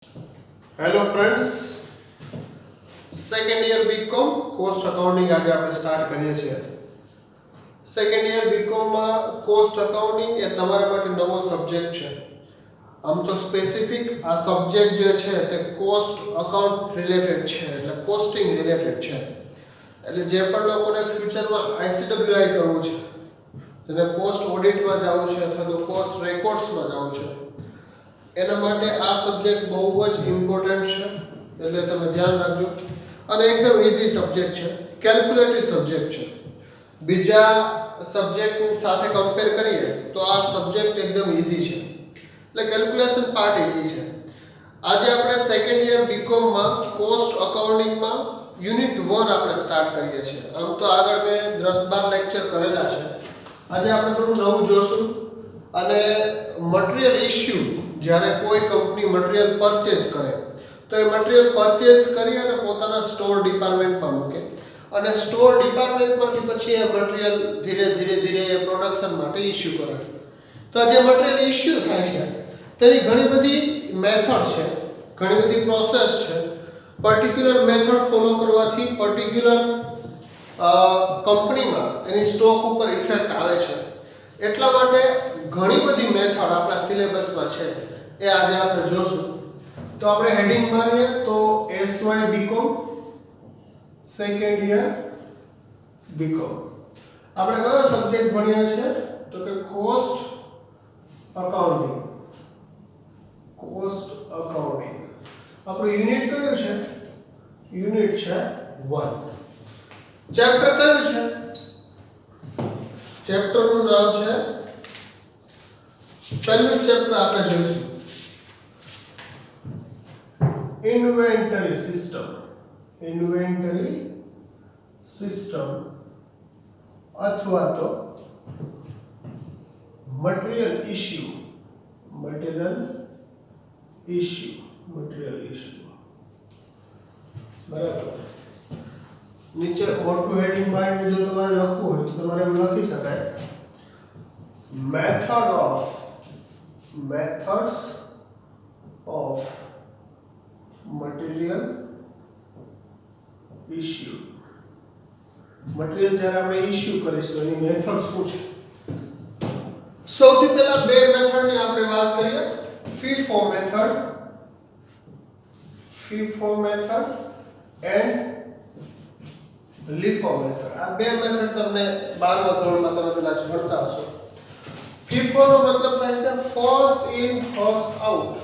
Hello friends, second year BCom cost accounting આજે આપણે start કરીએ છીએ. સેકન્ડ યર બીકોમમાં કોસ્ટ અકાઉન્ટિંગ એ તમારા માટે નવો સબ્જેક્ટ છે. આમ તો સ્પેસિફિક આ સબ્જેક્ટ જે છે તે કોસ્ટ અકાઉન્ટ રિલેટેડ છે, એટલે કોસ્ટિંગ રિલેટેડ છે. એટલે જે પણ લોકોને ફ્યુચરમાં આઈસીડબ્લ્યુઆઈ કરવું છે, જેને કોસ્ટ ઓડિટમાં જવું છે અથવા તો કોસ્ટ રેકોર્ડ્સમાં જવું છે, એના માટે આ સબ્જેક્ટ બહુ જ ઇમ્પોર્ટન્ટ છે. એટલે તમે ધ્યાન રાખજો. અને એકદમ ઈઝી સબ્જેક્ટ છે, કેલ્ક્યુલેટિવ સબ્જેક્ટ છે. બીજા સબ્જેક્ટની સાથે કમ્પેર કરીએ તો આ સબ્જેક્ટ એકદમ ઈઝી છે, એટલે કેલ્ક્યુલેશન પાર્ટ ઈઝી છે. આજે આપણે સેકન્ડ યર બીકોમમાં કોસ્ટ અકાઉન્ટિંગમાં યુનિટ 1 આપણે સ્ટાર્ટ કરીએ છીએ. આમ તો આગળ મેં 10-12 લેક્ચર કરેલા છે. આજે આપણે થોડું નવું જોશું. અને મટીરીયલ ઇશ્યુ, જ્યારે કોઈ કંપની મટીરીયલ પરચેઝ કરે તો એ મટીરીયલ પરચેઝ કરી અને પોતાના સ્ટોર ડિપાર્ટમેન્ટમાં મૂકે, અને સ્ટોર ડિપાર્ટમેન્ટમાંથી પછી એ મટીરીયલ ધીરે પ્રોડક્શન માટે ઇશ્યુ કરે. તો આ જે મટીરીયલ ઇશ્યુ થાય છે તેની ઘણી બધી મેથડ છે, ઘણી બધી પ્રોસેસ છે. પર્ટિક્યુલર મેથડ ફોલો કરવાથી પર્ટિક્યુલર કંપનીમાં એની સ્ટોક ઉપર ઇફેક્ટ આવે છે. એટલા માટે ઘણી બધી મેથડ આપણા સિલેબસમાં છે, એ આજે આપણે જોશું. તો આપણે હેડિંગ મારીએ તો SY BCom second year BCom. આપણે કયો સબ્જેક્ટ ભણ્યા છે તો કે કોસ્ટ અકાઉન્ટિંગ. કોસ્ટ અકાઉન્ટિંગ આપણું યુનિટ કયું છે? યુનિટ છે 1. ચેપ્ટર કયું છે? ચેપ્ટરનું નામ છે, પહેલું ચેપ્ટર આપણે જોઈશું ઇન્વેન્ટરી સિસ્ટમ. ઇન્વેન્ટરી સિસ્ટમ અથવા તો મટીરીયલ ઇશ્યુ. મટીરીયલ ઇશ્યુ બરાબર. નીચે મોટું હેડિંગ મારીને જો તમારે લખવું હોય તો તમારે એમ લખી શકાય methods of material issue. Material જ્યારે આપણે ઇશ્યુ કરીશું એની મેથડ શું છે? સૌથી પહેલા બે મેથડની આપણે વાત કરીએ. FIFO method and LIFO method. આ બે મેથડ તમને 12મા ધોરણમાં તમે કદાચ ભણતા હશો. FIFO નો મતલબ થાય છે ફર્સ્ટ ઇન ફર્સ્ટ આઉટ,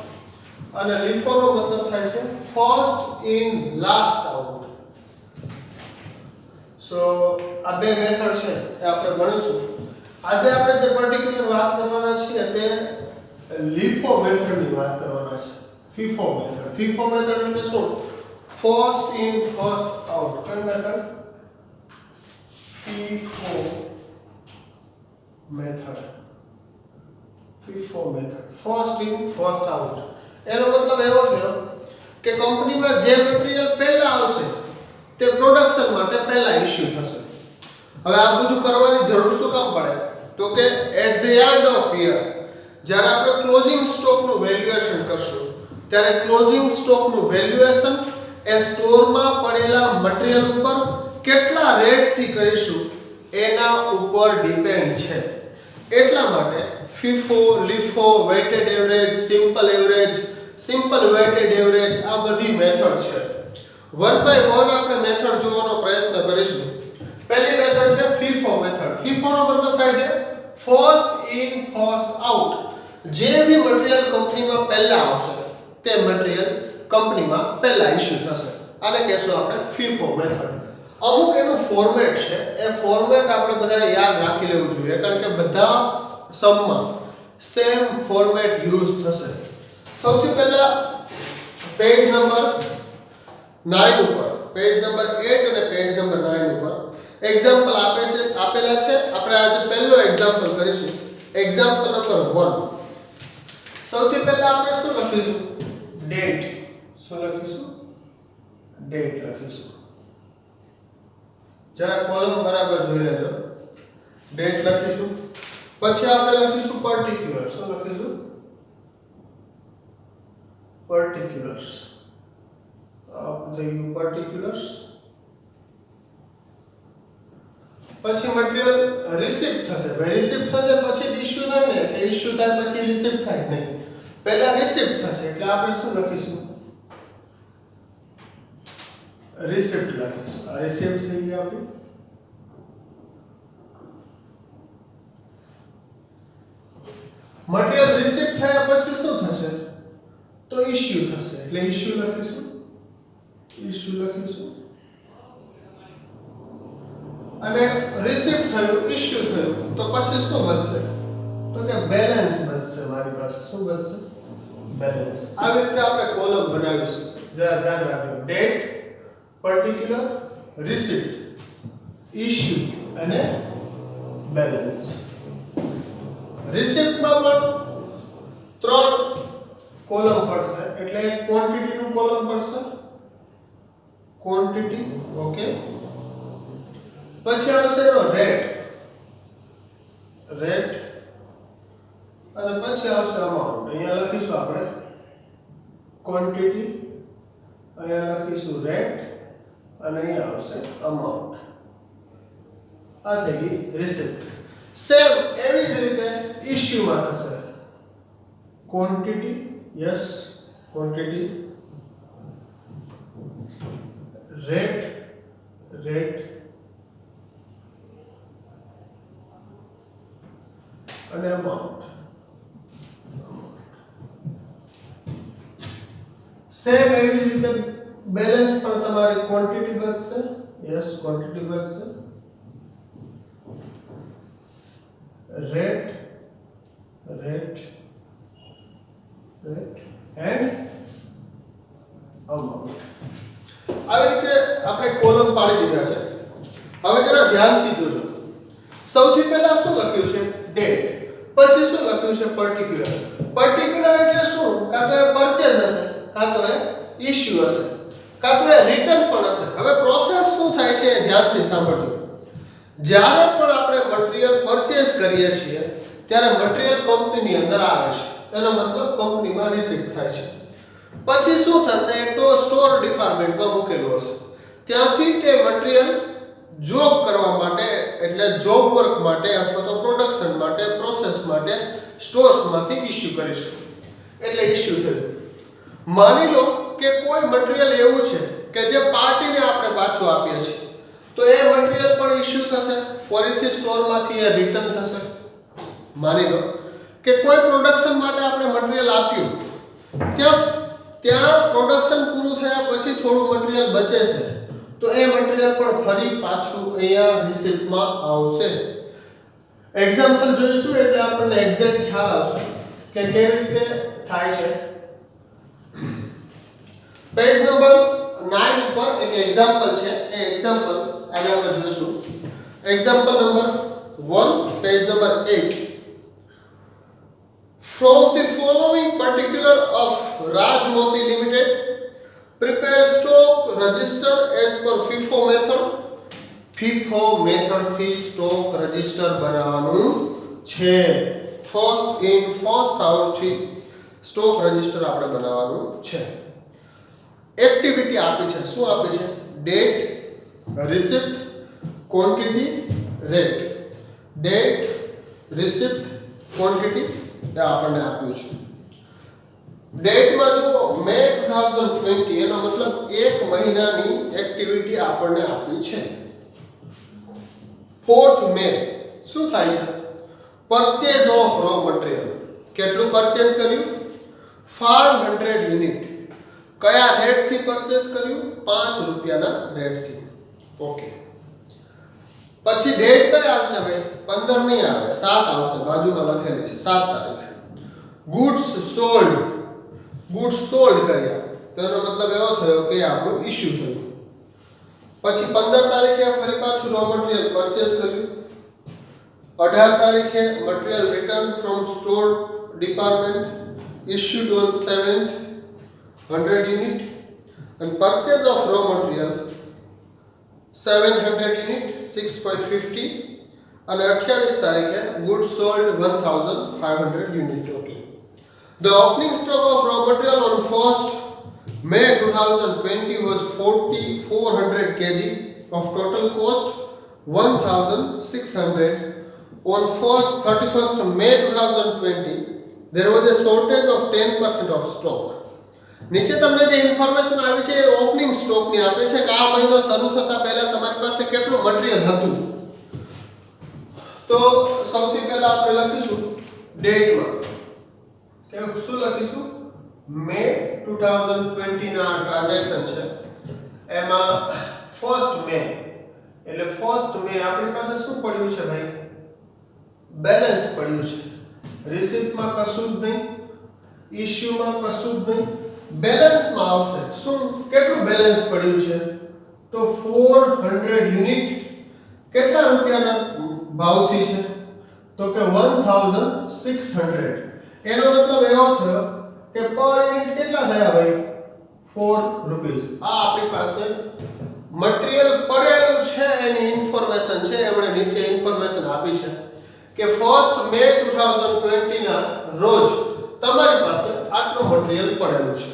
અને LIFO નો મતલબ થાય છે ફર્સ્ટ ઇન લાસ્ટ આઉટ. સો આ બે મેથડ છે એ આપણે ભણીશું. આજે આપણે જે પર્ટિક્યુલર વાત કરવાના છીએ તે LIFO મેથડની વાત કરવાના છે. FIFO મેથડ એટલે શું? First in first out. કઈ method? FIFO method. First in first out. એનો મતલબ એવો થયો કે કંપનીમાં જે મટીરીયલ પહેલા આવશે તે પ્રોડક્શન માટે પહેલા ઇશ્યુ થશે. હવે આ બધું કરવાની જરૂર શું કામ પડે? તો કે at the end of year જ્યારે આપણે ક્લોઝિંગ સ્ટોકનું વેલ્યુએશન કરશું, ત્યારે ક્લોઝિંગ સ્ટોકનું વેલ્યુએશન એ સ્ટોરમાં પડેલા મટીરીયલ ઉપર કેટલા રેટથી કરીશું એના ઉપર ડિપેન્ડ છે. એટલા માટે FIFO, LIFO, weighted average, simple weighted average, આ બધી મેથડ છે. વન બાય વન આપણે મેથડ જોવાનો પ્રયત્ન કરીશું. પહેલી મેથડ છે FIFO મેથડ. FIFO નો મતલબ થાય છે ફર્સ્ટ ઇન ફર્સ્ટ આઉટ. જે બી મટીરીયલ કંપનીમાં પહેલા આવશે તે મટીરીયલ કંપનીમાં પહેલા ઇશ્યુ થશે. આને કહેશું આપણે FIFO મેથડ. અમુક એનું ફોર્મેટ છે, એ ફોર્મેટ આપણે બધા યાદ રાખી લેવું જોઈએ, કારણ કે બધા સમમાં સેમ ફોર્મેટ યુઝ થશે. સૌથી પહેલા પેજ નંબર 9 ઉપર, પેજ નંબર 8 અને પેજ નંબર 9 ઉપર એક્ઝામ્પલ આપેલા છે. આપણે આજે પહેલો એક્ઝામ્પલ કરીશું, એક્ઝામ્પલ નંબર 1. સૌથી પહેલા આપણે શું લખીશું? ડેટ. શું લખીશું? ડેટ લખીશું. જરા કોલમ બરાબર જોઈ લેજો. ડેટ લખીશું. પછી આપણે લખીશું પર્ટિક્યુલર. શું લખીશું? particulars. Particulars. પછી મટીરીયલ રિસીપ્ટ થશે. ભાઈ રિસીપ્ટ થશે પછી ઇશ્યુ થાય ને, કે ઇશ્યુ થાય પછી રિસીપ્ટ થાય નહીં. પહેલા રિસીપ્ટ થશે એટલે આપણે શું લખીશું? રિસીપ્ટ લખીશું. આ રિસીપ્ટ થઈ ગઈ આપણી. મટીરીયલ રિસીપ્ટ થયા પછી શું થશે? તો ઇશ્યુ થશે એટલે ઇશ્યુ લખીશું. અને રિસીપ્ટ થયું, ઇશ્યુ થયું, તો પછી શું બચશે? તો કે બેલેન્સ બચશે. મારી પાસે શું બચશે? બેલેન્સ. આવી રીતે આપણે કોલમ બનાવીશું. જરા ધ્યાન રાખજો. ડેટ, પર્ટિક્યુલર, રિસીપ્ટ, ઇશ્યુ અને બેલેન્સ. રિસીપ્ટમાં પણ 3 કોલમ પડશે એટલે એક ક્વોન્ટિટી નું કોલમ પડશે. Quantity, okay. પછી આવશે એનો રેટ અને પછી આવશે અમાઉન્ટ. અહીંયા લખીશું આપણે ક્વોન્ટિટી, અહીંયા લખીશું રેટ અને અહીંયા આવશે અમાઉન્ટ. આ થઈ ગઈ રિસીપ્ટ. સેમ એવી જ રીતે ઇશ્યુમાં થશે. ક્વોન્ટિટી, યસ, ક્વોન્ટિટી, રેટ અને અમાઉન્ટ. સેમ એવી જ રીતે બેલેન્સ પણ તમારી ક્વોન્ટિટી બચશે. યસ, ક્વોન્ટિટી બચશે. Rate and amount. આવી રીતે આપણે કોલમ પાડી દીધા છે. હવે જરા ધ્યાનથી જોજો. સૌથી પહેલા શું લખ્યું છે? ડેટ. પછી શું લખ્યું છે? પર્ટિક્યુલર. પર્ટિક્યુલર એટલે શું? કાં તો એ પરચેઝ હશે, કાં તો એ ઇશ્યુ હશે, કાં તો એ રિટર્ન પણ હશે. હવે પ્રોસેસ શું થાય છે એ ધ્યાનથી સાંભળજો. જ્યારે પણ આપણે મટીરીયલ પરચેઝ કરીએ છીએ ત્યારે મટીરીયલ કંપનીની અંદર આવે છે. એનો મતલબ કંપનીમાં રિસીપ્ટ થાય છે. પછી શું થશે? તો સ્ટોર ડિપાર્ટમેન્ટમાં મૂકેલું હશે. ત્યાંથી તે મટીરીયલ જોબ કરવા માટે, એટલે જોબ વર્ક માટે અથવા તો પ્રોડક્શન માટે, પ્રોસેસ માટે સ્ટોર્સમાંથી ઇશ્યુ કરીશું. એટલે ઇશ્યુ થયું. માની લો કે કોઈ મટીરીયલ એવું છે કે જે પાર્ટીને આપણે પાછું આપીએ છીએ, તો એ મટીરીયલ પણ ઇશ્યુ થશે. ફરીથી સ્ટોરમાંથી એ રિટર્ન થશે. માની લો કે કોઈ પ્રોડક્શન માટે આપણે મટીરીયલ આપ્યું, ત્યાં પ્રોડક્શન પૂરું થયા પછી થોડું મટીરીયલ બચે છે, તો એ મટીરીયલ પણ ફરી પાછું અહીંયા રિસીપ્ટમાં આવશે. એક્ઝામ્પલ જોઈશું એટલે આપણને એક્ઝેક્ટ ખ્યાલ આવશે કે કેવી રીતે થાય છે. પેજ નંબર 9 ઉપર એક એક્ઝામ્પલ છે. એ એક્ઝામ્પલ આજે આપણે જોઈશું. Example number 1, page number 8. From the following particular of Raj Moti Limited, prepare stock register as per FIFO method. FIFO method થી stock register બનાવવાનું છે. First in first out થી stock register આપણે બનાવવાનું છે. એક્ટિવિટી આપી છે. શું આપી છે? Date, receipt, quantity, rate. Date, receipt, quantity એ આપણને આપ્યું છે. ડેટમાં જો મે 2020 એનો મતલબ 1 મહિનાની એક્ટિવિટી આપણને આપી છે. 4th મે શું થાય છે? Purchase of row material. કેટલું પરચેઝ કર્યું? 500 યુનિટ. કયા રેટથી પરચેઝ કર્યું? 5 રૂપિયાના રેટથી. ઓકે. પછી ડેટ કઈ આવશે ભાઈ? 15 નહીં આવે, 7 આવશે. બાજુમાં લખેલી છે 7 તારીખ. Goods sold. ગુડ્સ સોલ્ડ કર્યા તો એનો મતલબ એવો થયો કે આપણું ઇશ્યુ થયું. પછી 15 તારીખે ફરી પાછું રો મટીરીયલ પરચેઝ કર્યું. 18 તારીખે material return from store department issued on 7th 100 unit and purchase of raw material 700 unit 6.50 અને 28 તારીખે goods sold 1500 unit. Okay. The opening stock of raw material on 1st May 2020 was 4,400 kg of total cost 1,600. On 31st May 2020 there was a shortage of 10% of stock. નીચે તમને જે information આવી છે એ opening સ્ટોકની આપે છે કે આ મહિનો શરૂ થતા પહેલા તમારી પાસે કેટલું મટીરીયલ હતું. તો સૌથી પહેલા આપણે લખીશું ડેટમાં કે શું લખીશું મે 2020 ના ટ્રાન્ઝેક્શન છે એમાં 1st મે એટલે 1st મે આપણી પાસે શું પડ્યું છે ભાઈ બેલેન્સ પડ્યું છે. રિસીપ્ટમાં કશું જ નહીં, ઇશ્યુમાં કશું જ નહીં, બેલેન્સમાં આવશે શું કેટલું બેલેન્સ પડ્યું છે તો 400 યુનિટ કેટલા રૂપિયાના ભાવથી છે તો કે 1600. એનો મતલબ એવો થયો કે પર યુનિટ કેટલા થયા ભાઈ 4 રૂપીસ. આ આપણી પાસે મટીરીયલ પડેલું છે એની ઇન્ફોર્મેશન છે. એમણે નીચે ઇન્ફોર્મેશન આપી છે કે 1st મે 2020 ના રોજ તમારી પાસે આટલું મટીરીયલ પડેલું છે.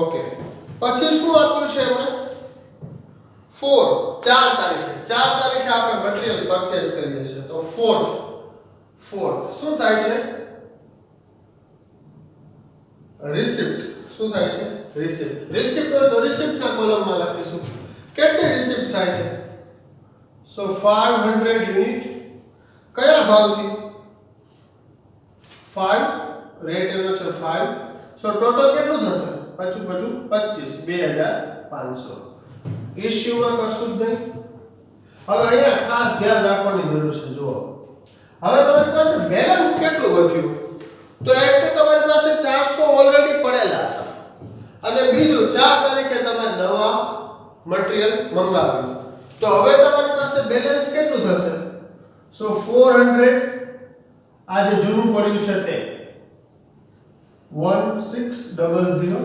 ઓકે, પછી શું આપ્યું છે એમણે 4 તારીખે આપણે મટીરીયલ પરચેસ કરીએ છીએ તો 4th શું થાય છે રિસિપ્ટ. શું થાય છે રિસિપ્ટ હોય તો રિસિપ્ટના કોલમમાં લખીશું કેટલી રિસિપ્ટ થાય છે સો 500 યુનિટ કયા ભાવથી 5 રેટ એનો છે 5 સો ટોટલ કેટલું થશે 25 2500. ઇશ્યુમાં કશું જ નહીં. હવે અહીંયા ખાસ ધ્યાન રાખવાની જરૂર છે. જુઓ હવે તમારી પાસે બેલેન્સ કેટલું વધ્યું તો એક તો તમારી પાસે 400 ઓલરેડી પડેલા હતા અને બીજું 4 તારીખે તમે નવા મટીરીયલ મંગાવ્યું તો હવે તમારી પાસે બેલેન્સ કેટલું થશે સો 400 આ જે જૂનું પડ્યું છે તે 1600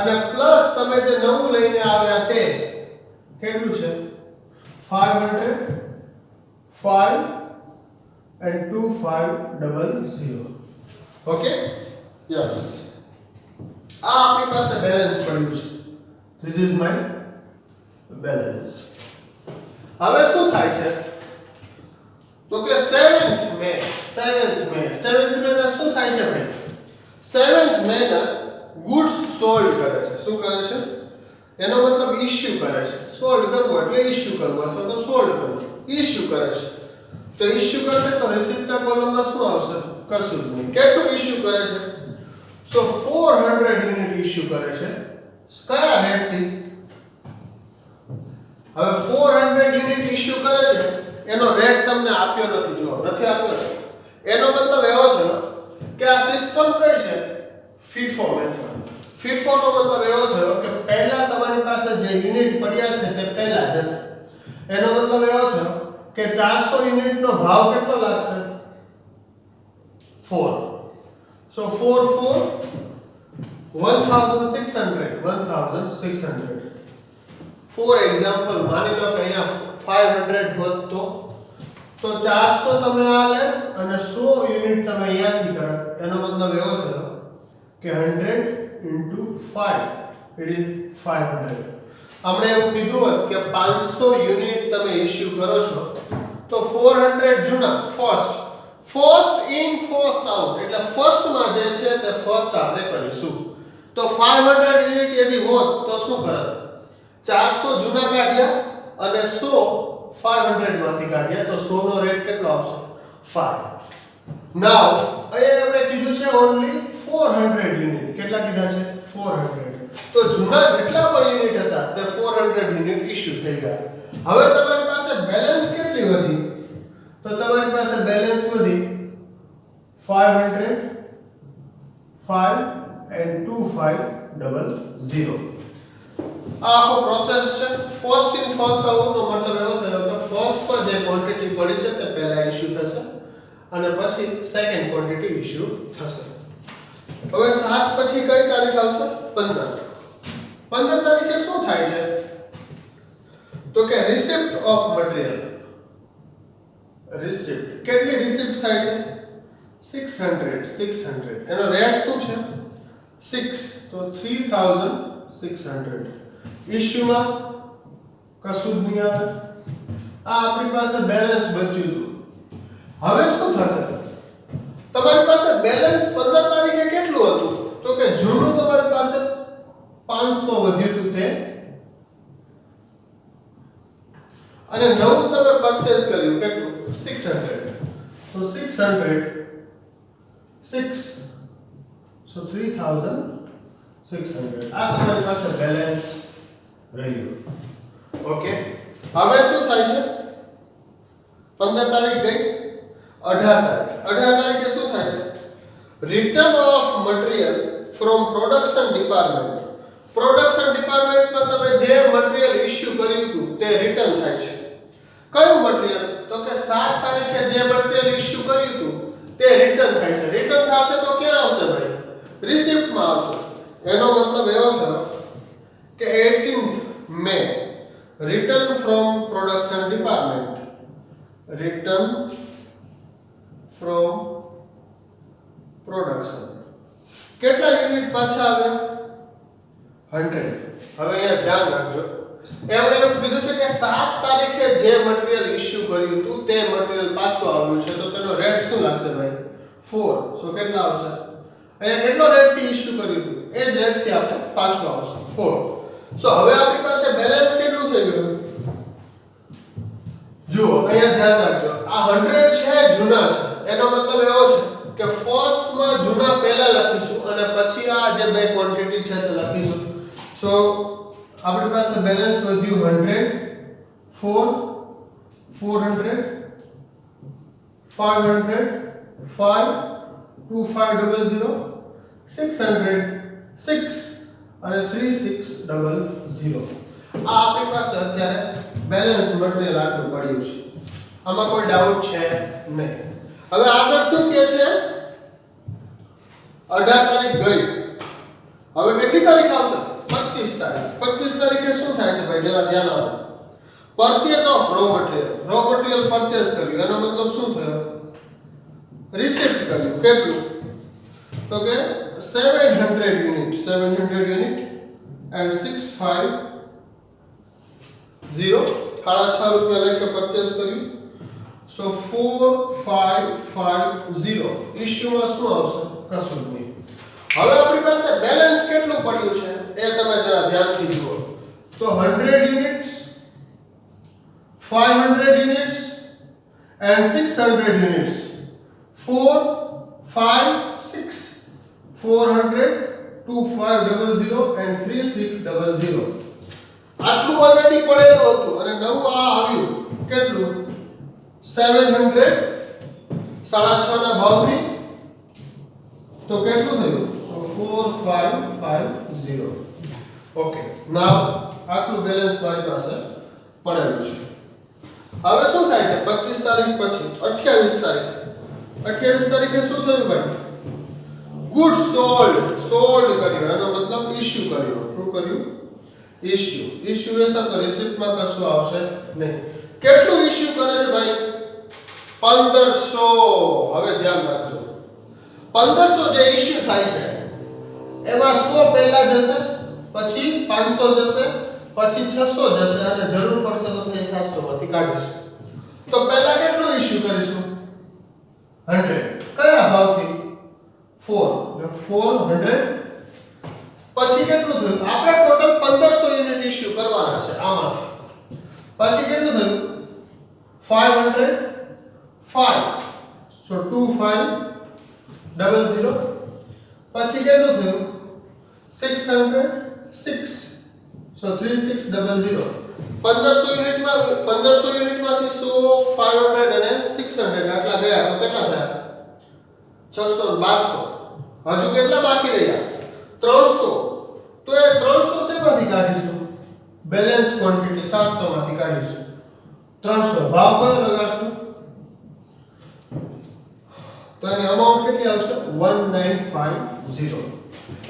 અને પ્લસ તમે જે નવું લઈને આવ્યા તે કેટલું છે 500 5 and 2500. ઓકે યસ આ આપણી પાસે બેલેન્સ પડ્યું છે. This is my balance. હવે શું થાય છે તો કે 7th મે ના શું થાય છે ભાઈ 7th મે ના ગુડ્સ સોલ્ડ કરે છે. શું કરે છે એનો મતલબ ઇશ્યુ કરે છે. સોલ્ડ કરવું એટલે ઇશ્યુ કરવું અથવા તો સોલ્ડ કરવું. ઇશ્યુ કરે છે તો ઇશ્યુ કરશે તો રિસિપ્ટના કોલમમાં શું આવશે કશું જ નહીં. કેટલું ઇશ્યુ કરે છે સો 400 યુનિટ ઇશ્યુ કરે છે કયા રેટથી હવે 400 યુનિટ ઇશ્યુ કરે છે એનો રેટ તમને આપ્યો નથી. જો નથી આપ્યો એનો મતલબ એવો થયો કે આ સિસ્ટમ કઈ છે FIFO મેથડ. FIFO નો મતલબ એવો થયો કે પહેલા તમારી પાસે જે યુનિટ પડ્યા છે તે પહેલા જશે. એનો મતલબ એવો થયો કે 400 યુનિટ નો ભાવ કેટલો લાગશે 4 સો 4 1600 ફોર એક્ઝામ્પલ માની લો કે અહીંયા 500 હોત તો 400 તમે આ લે અને 100 યુનિટ તમે અહીંયાથી કરો એનો મતલબ એવો થયો કે 100 into 5 it is 500. આપણે એવું કીધું હોત કે 500 યુનિટ તમે ઇશ્યુ કરો છો તો 400 જૂના ફર્સ્ટ ઇન ફર્સ્ટ આઉટ એટલે ફર્સ્ટ માં જે છે તે ફર્સ્ટ આપણે કરીશું. તો 500 યુનિટ યદી હોત તો શું કરત 400 જૂના કાઢ્યા અને 100 500 માંથી કાઢ્યા તો 100 નો રેટ કેટલો આવશે 5. નાઉ અહીંયા આપણે કીધું છે ઓન્લી 400 યુનિટ. કેટલા કીધા છે 400. તો જૂના જેટલા પણ યુનિટ હતા તે 400 યુનિટ ઇશ્યુ થઈ ગયા. હવે તમારી પાસે બેલેન્સ કેટલી વધી તો તમારી પાસે બેલેન્સ વધી 500 5 and 2500. આ આખો પ્રોસેસ છે. ફર્સ્ટ ઇન ફર્સ્ટ આઉટ નો મતલબ એવો થયો કે ફર્સ્ટ પર જે ક્વોન્ટિટી પડી છે તે પહેલા ઇશ્યુ થશે અને પછી સેકન્ડ ક્વોન્ટિટી ઇશ્યુ થશે. હવે 7 પછી કઈ તારીખ આવશે 15 તારીખે શું થાય છે તો કે રિસિપ્ટ ઓફ મટીરીયલ. રિસિપ્ટ કેટલી રિસિપ્ટ થાય છે 600 એનો રેટ શું છે 6 તો 3600 ઇશ્યુમાં કશું જ નહીં આવે આ આપણી પાસે બેલેન્સ બચ્યું હતું હવે શું થશે તમારી પાસે બેલેન્સ 15 તારીખે કેટલું હતું તો કે જૂનું તમારી પાસે 500 વધ્યું હતું તે અને નવું તમે પરચેસ કર્યું કેટલું 600 so 600 6 so 3600 આ તમારી પાસે બેલેન્સ રહ્યું ઓકે હવે શું થાય છે 15 તારીખ ગઈ 18 તારીખે શું થાય છે return of material from production ડિપાર્ટમેન્ટમાં તમે જે મટીરીયલ ઇશ્યુ કર્યું હતું તે રિટર્ન થાય છે કયું મટીરીયલ તો કે 7 તારીખે જે મટીરીયલ ઇશ્યુ કર્યું હતું તે રિટર્ન થાય છે રિટર્ન થશે તો ક્યાં આવશે ભાઈ રિસિપ્ટમાં આવશે એનો મતલબ એવો થયો કે 18th May return from production department return from production કેટલા યુનિટ પાછા આવ્યા 100 હવે અહીંયા ધ્યાન રાખજો એમણે એવું કીધું છે કે 7 તારીખે જે મટીરીયલ ઇશ્યુ કર્યું હતું તે મટીરીયલ પાછું આવ્યું છે તો તેનો રેટ શું લાગશે ભાઈ 4 સો કેટલા આવશે અહીંયા કેટલો રેટ થી ઇશ્યુ કર્યું હતું એ જ રેટ થી આપણે પાછું આવશે 4 સો હવે આપણી પાસે બેલેન્સ કેટલું થઈ ગયું જુઓ અહીંયા ધ્યાન રાખજો આ 100 છે જૂના છે એનો મતલબ એવો છે કે ફર્સ્ટ માં જૂના પહેલા લખીશું અને પછી આ જે બે ક્વોન્ટિટી છે તે લખીશું સો આપણી પાસે બેલેન્સ વધ્યું 100 4 400 500 5 2500 600 6 અને 3600 આ આપણી પાસે અત્યારે બેલેન્સ મટીરીયલ આટલું પડ્યું છે આમાં કોઈ ડાઉટ છે નહીં હવે આગળ શું કહે છે 18 તારીખ ગઈ હવે કેટલી તારીખ આવશે 25 તારીખે શું થાય છે ભાઈ જરા ધ્યાન આપો purchase of row material purchase કર્યું એનો મતલબ શું થયો રિસિપ્ટ કર્યું કેટલું તો કે 700 યુનિટ and 650 6.5 રૂપિયા લઈને પરચેઝ કર્યું સો 4550 ઇશ્યુમાં શું આવશે કશું જ નહીં હવે આપણી પાસે બેલેન્સ કેટલું પડ્યું છે એ તમે જરા ધ્યાનથી જુઓ તો 100 units 500 units and 600 units 4 5 6 400 2500 and 3600 આટલું ઓલરેડી પડેલું હતું અને નવું આ આવ્યું કેટલું 700 6.5 ના ભાવથી તો કેટલું થયું સો 4550 ઓકે નાઉ આટલું બેલેન્સ મારી પાસે પડેલું છે હવે શું થાય છે 25 તારીખ પછી 28 તારીખે શું થયું ભાઈ ગુડ સોલ્ડ કર્યું એનો મતલબ ઇશ્યુ કર્યો શું કર્યું ઇશ્યુ એસા તો રિસિપ્ટમાં કશું આવશે નહીં કેટલું ઇશ્યુ કરે છે ભાઈ 1500 હવે ધ્યાન રાખજો 1500 જે ઇશ્યુ થાય છે એમાં 100 પહેલા જશે પછી 500 જશે પછી 600 જશે અને જરૂર પડશે તો થઈ 700 માંથી કાઢીશું તો પહેલા કેટલું ઇશ્યુ કરીશું 100 કયા ભાવથી 4 400 પછી કેટલું થયું આપણે ટોટલ 1500 યુનિટ ઇશ્યુ કરવાના છે આમાંથી પછી કેટલું થયું 500 5 સો 2500 પછી કેટલું થયું 600 6 સો 3600 1500 યુનિટમાંથી 100 500 અને 600 આટલા ગયા તો કેટલા થયા 600 1200 હજુ કેટલા બાકી રહ્યા 300 તો એ 300 શેમાંથી કાઢીશું બેલેન્સ ક્વોન્ટિટી 700 માંથી કાઢીશું 300 ભાવ કયો લગાડશું તો એની અમાઉન્ટ કેટલી આવશે 1950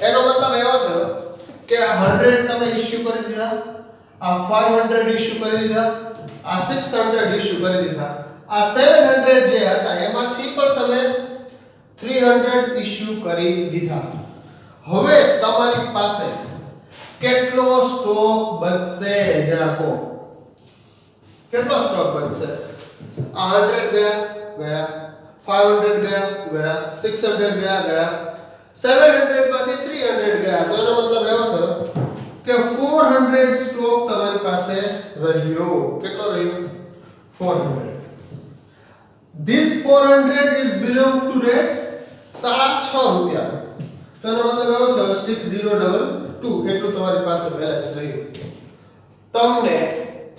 એનો મતલબ એવો થયો કે આ 100 તમે ઇશ્યુ કરી દીધા આ 500 ઇશ્યુ કરી દીધા આ 600 ઇશ્યુ કરી દીધા આ 700 જે હતા એમાંથી પણ તમે 300 ઇશ્યુ કરી દીધા. હવે તમારી પાસે કેટલો સ્ટોક બચશે જરા કહો. કેટલો સ્ટોક બચશે? આ 100 ગયા 500 ગયા 600 ગયા 700 માંથી 300 ગયા. તો એનો મતલબ એવો થયો કે 400 સ્ટોક તમારી પાસે રહ્યો. કેટલો રહ્યો? 400. This 400 is belong to rate 6.5 રૂપિયા. તો એનો મતલબ એવો થયો 6022 એટલું તમારી પાસે બેલેન્સ રહ્યું. તમને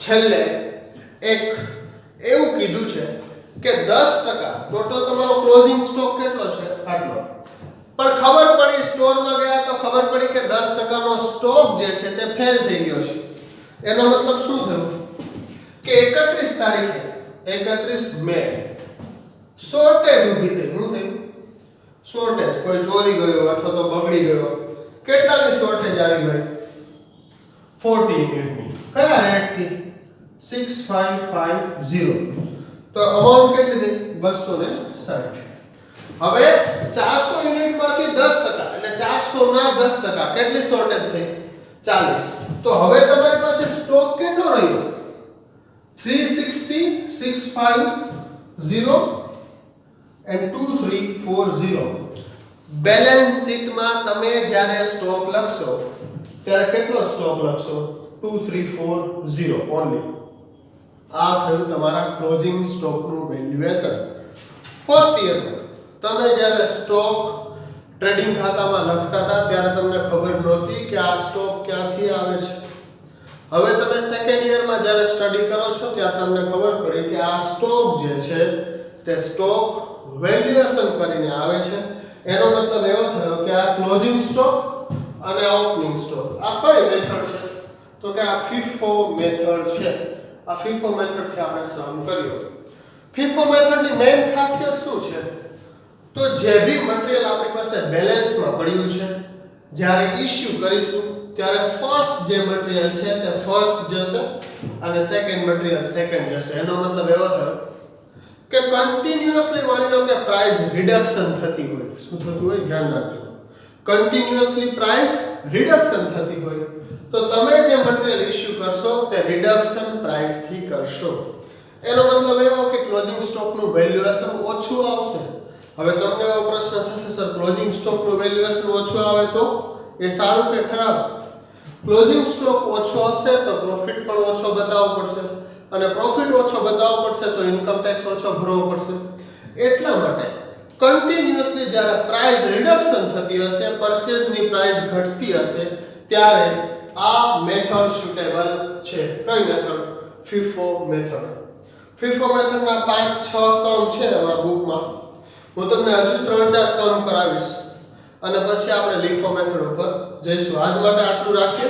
છેલ્લે એક એવું કીધું છે કે 10% ટોટલ તમારો ક્લોઝિંગ સ્ટોક કેટલો છે? આટલો. પણ ખબર પડી સ્ટોરમાં ગયા તો ખબર પડી કે 10% નો સ્ટોક જે છે તે ફેલ થઈ ગયો છે. એનો મતલબ શું થયું કે 31 તારીખે 31 મે શોર્ટેજ ઊભી થઈ. શું થયું? શોર્ટેજ. કોઈ ચોરી ગયો અથવા તો બગડી ગયો. કેટલાની શોર્ટેજ આવી ભાઈ? 40 યુનિટની. કયા રેટથી? 6550. તો અમાઉન્ટ કેટલી થઈ? 260. હવે 400 યુનિટમાંથી 10% એટલે 400 ના 10% કેટલી શોર્ટેજ થઈ? 40. તો હવે તમારી પાસે સ્ટોક કેટલો રહ્યો? 360 650 and 2340. બેલેન્સ શીટમાં તમે જ્યારે સ્ટોક લખશો ત્યારે કેટલો સ્ટોક લખશો? 2340 ઓન્લી. આ થયું તમારા ક્લોઝિંગ સ્ટોકનું વેલ્યુએશન. ફર્સ્ટ યરમાં તમે જ્યારે સ્ટોક ટ્રેડિંગ ખાતામાં લખતા હતા ત્યારે તમને ખબર નહોતી કે આ સ્ટોક ક્યાંથી આવે છે. હવે તમે સેકન્ડ યરમાં જ્યારે સ્ટડી કરો છો ત્યારે તમને ખબર પડી કે આ સ્ટોક જે છે તે સ્ટોક વેલ્યુએશન કરીને આવે છે. એનો મતલબ એવો થયો કે આ ક્લોઝિંગ સ્ટોક અને ઓપનિંગ સ્ટોક આ કઈ મેથડ છે? તો કે આ FIFO મેથડ છે. આ FIFO મેથડથી આપણે સમ કર્યો. FIFO મેથડની મેઇન ખાસિયત શું છે? તો જે બી મટીરીયલ આપણી પાસે બેલેન્સમાં પડ્યું છે જ્યારે ઇશ્યુ કરીશું ત્યારે ફર્સ્ટ જે મટીરીયલ છે તે ફર્સ્ટ જશે અને સેકન્ડ મટીરીયલ સેકન્ડ જશે. એનો મતલબ એવો થયો કે કન્ટિન્યુઅસલી માની લો કે પ્રાઇસ રિડક્શન થતી હોય. શું થતું હોય? ધ્યાન રાખજો. કન્ટિન્યુઅસલી પ્રાઇસ રિડક્શન થતી હોય તો તમે જે મટીરીયલ ઇશ્યુ કરશો તે રિડક્શન પ્રાઇસ થી કરશો. એનો મતલબ એવો કે ક્લોઝિંગ સ્ટોકનું વેલ્યુએશન ઓછું આવશે. હવે તમને એવો પ્રશ્ન થશે સર ક્લોઝિંગ સ્ટોકનું વેલ્યુએશન ઓછું આવે તો એ સારું કે ખરાબ? ક્લોઝિંગ સ્ટોક ઓછો હશે તો પ્રોફિટ પણ ઓછો બતાવવો પડશે અને પ્રોફિટ ઓછો બતાવવો પડશે તો ઇન્કમ ટેક્સ ઓછો ભરવો પડશે. એટલા માટે કન્ટિન્યુઅસલી જ્યારે પ્રાઇસ રિડક્શન થતી હશે, પરચેઝની પ્રાઇસ ઘટતી હશે ત્યારે આ મેથડ સુટેબલ છે. કઈ મેથડ? FIFO method. FIFO મેથડના 5-6 સમ છે અમારા બુકમાં. હું તમને હજુ 3-4 સમ કરાવીશ અને પછી આપણે LIFO મેથડ ઉપર જઈશું. આજ માટે આટલું રાખીએ.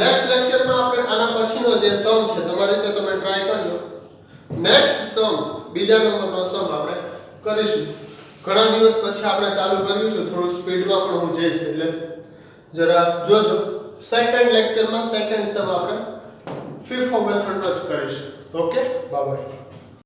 નેક્સ્ટ લેક્ચરમાં આપણે આના પછીનો જે સમ છે તમારી રીતે તમે ટ્રાય કરજો. નેક્સ્ટ સમ બીજા નંબરનો સમ આપણે કરીશું. ઘણા દિવસ પછી આપણે ચાલુ કર્યું છે. થોડું સ્પીડમાં પણ હું જઈશ એટલે જરા જોજો. સેકન્ડ લેક્ચરમાં સેકન્ડ સમ આપણે FIFO મેથડનો જ કરીશું. Okay, bye bye.